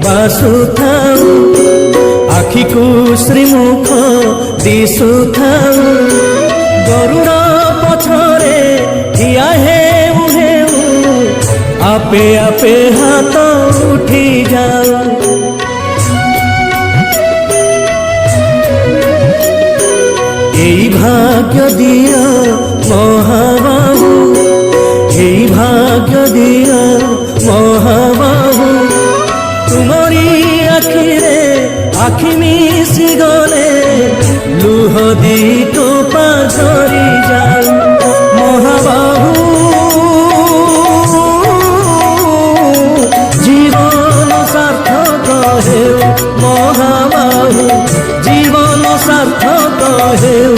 ବାସୁଥାଉ ଆଖିକୁ ଶ୍ରୀମୁଖ ଦିଶୁଥାଉ ଗରୁଡ଼ ପଛରେ ଠିଆ ହେଉ ହେଉ ଆପେ ଆପେ ହାତ ଉଠି ଯାଉ এই ভাগ্য দিও মহাবাহু এই ভাগ্য দিও মহাবাহু তুমরি আখিরে আখি মিশি গলে লুহ দি টোপা ঝরি যাও মহাবাহু জীবন সার্থক হেউ মহাবাহু জীবন সার্থক হেউ